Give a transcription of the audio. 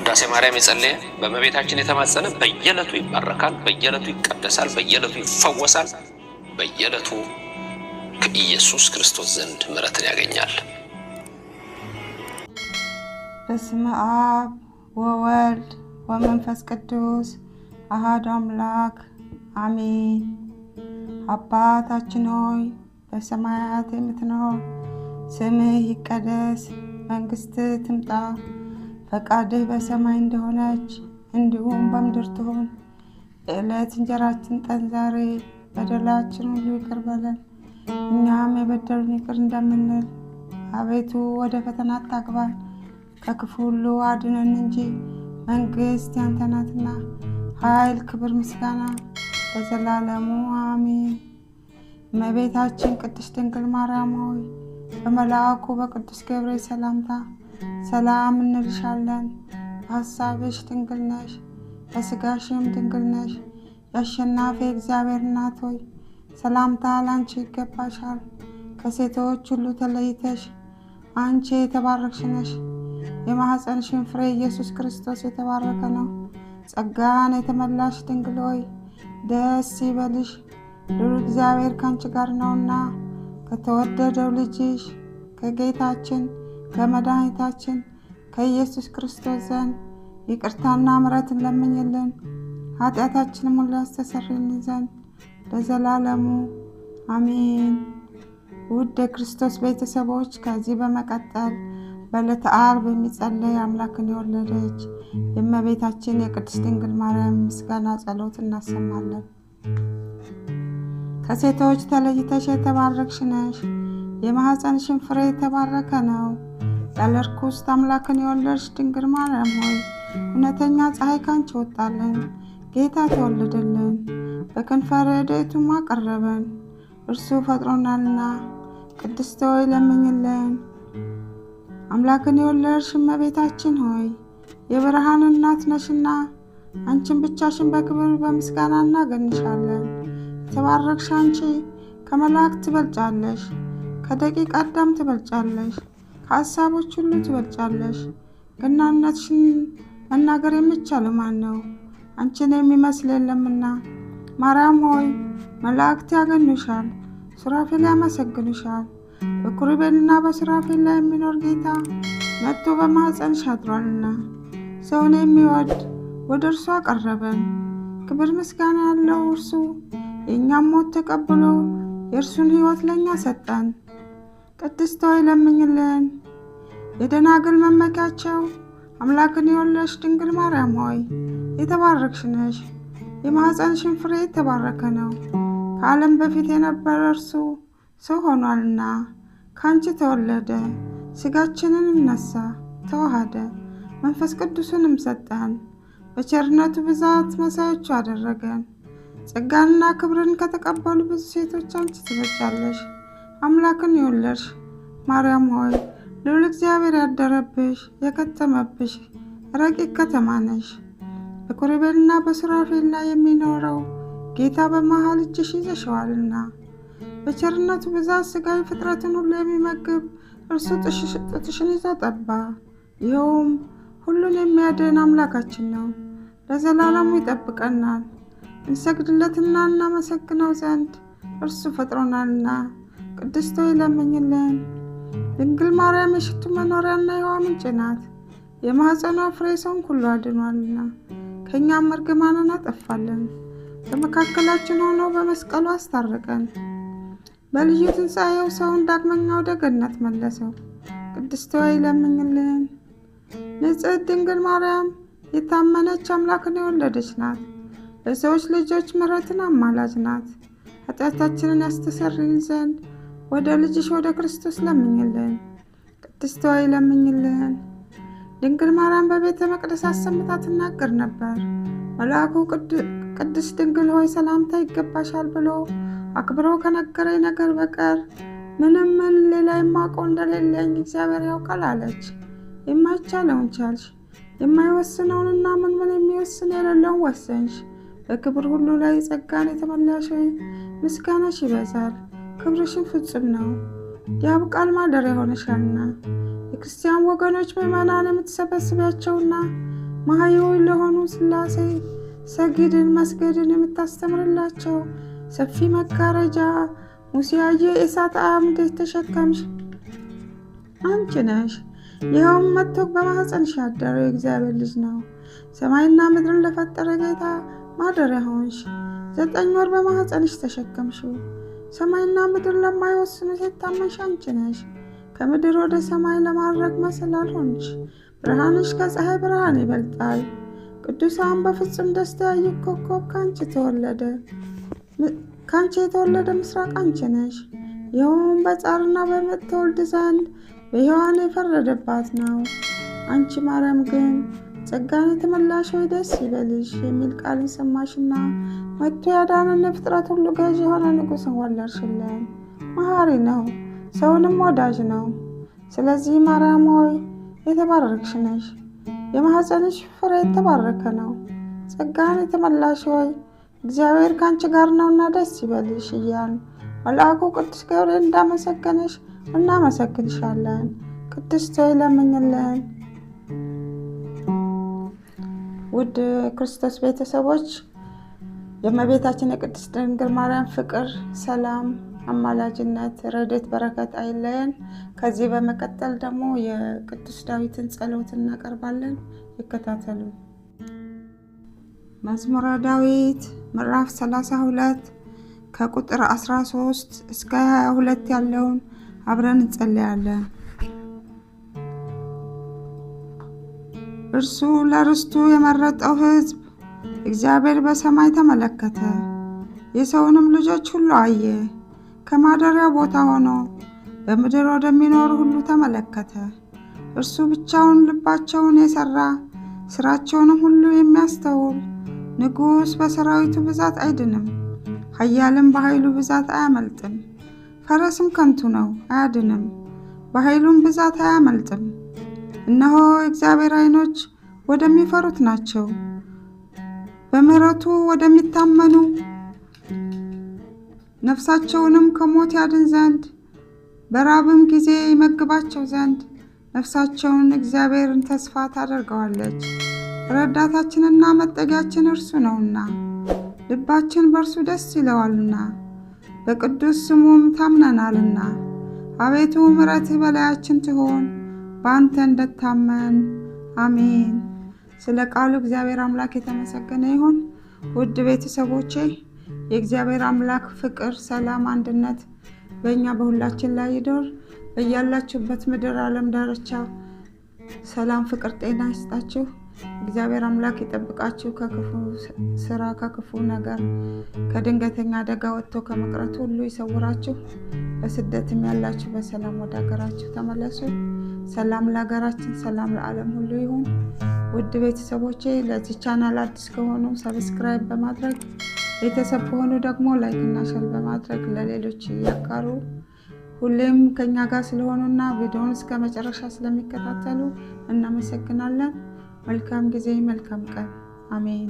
ውዳሴ ማርያም የጸለየ በእመቤታችን የተማጸነ በየዕለቱ ይባረካል፣ በየዕለቱ ይቀደሳል፣ በየዕለቱ ይፈወሳል፣ በየዕለቱ ከኢየሱስ ክርስቶስ ዘንድ ምሕረትን ያገኛል። በስመ አብ ወወልድ ወመንፈስ ቅዱስ አሐዱ አምላክ አሜን። አባታችን ሆይ በሰማያት የምትኖር ስምህ ይቀደስ፣ መንግሥትህ ትምጣ፣ ፈቃድህ በሰማይ እንደሆነች እንዲሁም በምድር ትሁን። የዕለት እንጀራችንን ስጠን ዛሬ፣ በደላችን ሁሉ ይቅር በለን እኛም የበደሉንን ይቅር እንደምንል። አቤቱ ወደ ፈተና አታግባን ከክፉ ሁሉ አድነን እንጂ መንግሥት ያንተ ናትና፣ ኃይል፣ ክብር፣ ምስጋና ለዘላለሙ አሜን። እመቤታችን ቅድስት ድንግል ማርያም ሆይ በመልአኩ በቅዱስ ገብርኤል ሰላምታ ሰላም እንልሻለን። በሐሳብሽ ድንግል ነሽ፣ በሥጋሽም ድንግል ነሽ። የአሸናፊ እግዚአብሔር እናት ሆይ ሰላምታ ላንቺ ይገባሻል። ከሴቶች ሁሉ ተለይተሽ አንቺ የተባረክሽ ነሽ። የማኅፀንሽን ፍሬ ኢየሱስ ክርስቶስ የተባረከ ነው። ጸጋን የተመላሽ ድንግል ሆይ ደስ ይበልሽ፣ ልዑል እግዚአብሔር ካንቺ ጋር ነውና ከተወደደው ልጅሽ ከጌታችን ከመድኃኒታችን ከኢየሱስ ክርስቶስ ዘንድ ይቅርታና ምሕረትን ለምኝልን ኃጢአታችንን ሁሉ ያስተሰርይልን ዘንድ ለዘላለሙ አሜን። ውድ የክርስቶስ ቤተሰቦች፣ ከዚህ በመቀጠል በዕለተ ዓርብ የሚጸለይ አምላክን የወለደች የእመቤታችን የቅድስት ድንግል ማርያም ምስጋና ጸሎት እናሰማለን። ከሴቶች ተለይተሽ የተባረክሽ ነሽ፣ የማኅፀንሽን ፍሬ የተባረከ ነው። ያለ ርኩሰት አምላክን የወለድሽ ድንግል ማርያም ሆይ እውነተኛ ፀሐይ ካንቺ ወጣልን፣ ጌታ ተወለደልን፣ በክንፈ ረድኤቱም አቀረበን። እርሱ ፈጥሮናልና ቅድስት ሆይ ለምኝልን። አምላክን የወለድሽ እመቤታችን ሆይ የብርሃን እናት ነሽና አንቺን ብቻሽን በክብር በምስጋና እናገንሻለን። የተባረክሽ አንቺ ከመላእክት ትበልጫለሽ፣ ከደቂቀ አዳም ትበልጫለሽ፣ ከሀሳቦች ሁሉ ትበልጫለሽ። ገናንነትሽን መናገር የሚቻል ማን ነው? አንቺን የሚመስል የለምና። ማርያም ሆይ መላእክት ያገኙሻል፣ ሱራፌል ያመሰግኑሻል። በኪሩቤልና በሱራፌል ላይ የሚኖር ጌታ መጥቶ በማኅፀንሽ አድሯልና ሰውን የሚወድ ወደ እርሱ አቀረበን። ክብር ምስጋና ያለው እርሱ የእኛም ሞት ተቀብሎ የእርሱን ሕይወት ለእኛ ሰጠን። ቅድስት ሆይ ለምኝልን። የደናግል መመኪያቸው አምላክን የወለድሽ ድንግል ማርያም ሆይ የተባረክሽ ነሽ፣ የማኅፀንሽን ፍሬ የተባረከ ነው። ከዓለም በፊት የነበረ እርሱ ሰው ሆኗልና ከአንቺ ተወለደ፣ ሥጋችንንም ነሳ፣ ተዋሃደ፣ መንፈስ ቅዱስንም ሰጠን። በቸርነቱ ብዛት መሳዮቹ አደረገን። ጸጋንና ክብርን ከተቀበሉ ብዙ ሴቶች አንቺ ትበልጫለሽ። አምላክን የወለድሽ ማርያም ሆይ ልዑል እግዚአብሔር ያደረብሽ የከተመብሽ ረቂቅ ከተማ ነሽ። በኪሩቤልና በሱራፌል ላይ የሚኖረው ጌታ በመሃል እጅሽ ይዘሽዋልና በቸርነቱ ብዛት ሥጋዊ ፍጥረትን ሁሉ የሚመግብ እርሱ ጡትሽን ይዞ ጠባ። ይኸውም ሁሉን የሚያድን አምላካችን ነው። ለዘላለሙ ይጠብቀናል። እንሰግድለትና እናመሰግነው ዘንድ እርሱ ፈጥሮናልና። ቅድስት ሆይ ለምኝልን። ድንግል ማርያም የሽቱ መኖሪያና የውሃ ምንጭ ናት። የማኅፀኗ ፍሬ ሰውን ሁሉ አድኗልና ከእኛም እርግማንን አጠፋልን። በመካከላችን ሆኖ በመስቀሉ አስታረቀን። በልዩ ትንሣኤው ሰውን ዳግመኛ ወደ ገነት መለሰው። ቅድስት ሆይ ለምኝልን። ንጽሕት ድንግል ማርያም የታመነች አምላክን የወለደች ናት። ለሰዎች ልጆች ምሕረትን አማላጅ ናት። ኃጢአታችንን ያስተሰርይልን ዘንድ ወደ ልጅሽ ወደ ክርስቶስ ለምኝልን። ቅድስት ሆይ ለምኝልን። ድንግል ማርያም በቤተ መቅደስ አሰምታ ትናገር ነበር። መልአኩ ቅድስት ድንግል ሆይ ሰላምታ ይገባሻል ብሎ አክብሮ ከነገረኝ ነገር በቀር ምንም ሌላ የማውቀው እንደሌለኝ እግዚአብሔር ያውቃል አለች። የማይቻለውን ቻልሽ፣ የማይወስነውንና ምን የሚወስን የሌለውን ወሰንሽ። በክብር ሁሉ ላይ ጸጋን የተመላሽ ምስጋናሽ ይበዛል፣ ክብርሽን ፍጹም ነው። የአብ ቃል ማደሪያ ሆነሻልና የክርስቲያን ወገኖች ምዕመናን የምትሰበስቢያቸውና ማህያዊ ለሆኑ ሥላሴ ሰግድን መስገድን የምታስተምርላቸው ሰፊ መጋረጃ ሙሴ ያየ የእሳት አምድ ተሸከምሽ አንቺ ነሽ። ይኸውም መጥቶ በማኅፀንሽ ያደረው የእግዚአብሔር ልጅ ነው። ሰማይና ምድርን ለፈጠረ ጌታ ማደሪያ ሆንሽ። 9 ወር በማኅፀንሽ ተሸከምሽው። ሰማይና ምድር ለማይወስኑት የታመንሽ አንቺ ነሽ። ከምድር ወደ ሰማይ ለማድረግ መሰላል ሆንሽ። ብርሃንሽ ከፀሐይ ብርሃን ይበልጣል። ቅዱሳን በፍጹም ደስታ ያዩት ኮከብ ካንቺ የተወለደ ምስራቅ አንቺ ነሽ። ይኸውም በጻርና በምጥ ተወልድ ዘንድ በሔዋን የፈረደባት ነው። አንቺ ማርያም ግን ጸጋን የተመላሽ ሆይ ደስ ይበልሽ የሚል ቃልን ሰማሽና መጥቶ ያዳነን ፍጥረት ሁሉ ገዥ የሆነ ንጉሥን ወለድሽልን። መሐሪ ነው፣ ሰውንም ወዳጅ ነው። ስለዚህ ማርያም ሆይ የተባረክሽ ነሽ። የማኅፀንሽ ፍሬ የተባረከ ነው። ጸጋን የተመላሽ ሆይ እግዚአብሔር ካንቺ ጋር ነውና ደስ ይበልሽ እያልን መልአኩ ቅዱስ ገብርኤል እንዳመሰገነሽ እናመሰግንሻለን። ቅድስት ሆይ ለምኝልን። ውድ ክርስቶስ ቤተሰቦች የእመቤታችን የቅድስት ድንግል ማርያም ፍቅር፣ ሰላም፣ አማላጅነት፣ ረድኤት፣ በረከት አይለየን። ከዚህ በመቀጠል ደግሞ የቅዱስ ዳዊትን ጸሎት እናቀርባለን። ይከታተሉ። መዝሙረ ዳዊት ምዕራፍ 32 ከቁጥር 13 እስከ 22 ያለውን አብረን እንጸልያለን። እርሱ ለርስቱ የመረጠው ሕዝብ እግዚአብሔር በሰማይ ተመለከተ፣ የሰውንም ልጆች ሁሉ አየ። ከማደሪያው ቦታ ሆኖ በምድር ወደሚኖሩ ሁሉ ተመለከተ። እርሱ ብቻውን ልባቸውን የሰራ ስራቸውንም ሁሉ የሚያስተውል ንጉሥ በሰራዊቱ ብዛት አይድንም፣ ኃያልም በኃይሉ ብዛት አያመልጥም። ፈረስም ከንቱ ነው አያድንም፣ በኃይሉም ብዛት አያመልጥም። እነሆ እግዚአብሔር ዓይኖች ወደሚፈሩት ናቸው፣ በምሕረቱ ወደሚታመኑ ነፍሳቸውንም ከሞት ያድን ዘንድ በራብም ጊዜ ይመግባቸው ዘንድ ነፍሳቸውን እግዚአብሔርን ተስፋ ታደርገዋለች። ረዳታችንና መጠጊያችን እርሱ ነውና ልባችን በእርሱ ደስ ይለዋልና በቅዱስ ስሙም ታምነናልና። አቤቱ ምሕረትህ በላያችን ትሆን፣ በአንተ እንደታመን አሜን። ስለ ቃሉ እግዚአብሔር አምላክ የተመሰገነ ይሁን። ውድ ቤተሰቦቼ የእግዚአብሔር አምላክ ፍቅር፣ ሰላም፣ አንድነት በእኛ በሁላችን ላይ ይደር። በያላችሁበት ምድር ዓለም ዳርቻ ሰላም፣ ፍቅር፣ ጤና ይስጣችሁ። እግዚአብሔር አምላክ ይጠብቃችሁ፣ ከክፉ ስራ፣ ከክፉ ነገር፣ ከድንገተኛ አደጋ ወጥቶ ከመቅረት ሁሉ ይሰውራችሁ። በስደትም ያላችሁ በሰላም ወደ ሀገራችሁ ተመለሱ። ሰላም ለሀገራችን፣ ሰላም ለዓለም ሁሉ ይሁን። ውድ ቤተሰቦቼ ለዚህ ቻናል አዲስ ከሆኑ ሰብስክራይብ በማድረግ ቤተሰብ ከሆኑ ደግሞ ላይክ እና ሼር በማድረግ ለሌሎች ያጋሩ። ሁሌም ከኛ ጋር ስለሆኑና ቪዲዮውን እስከ መጨረሻ ስለሚከታተሉ እናመሰግናለን። መልካም ጊዜ፣ መልካም ቀን። አሜን።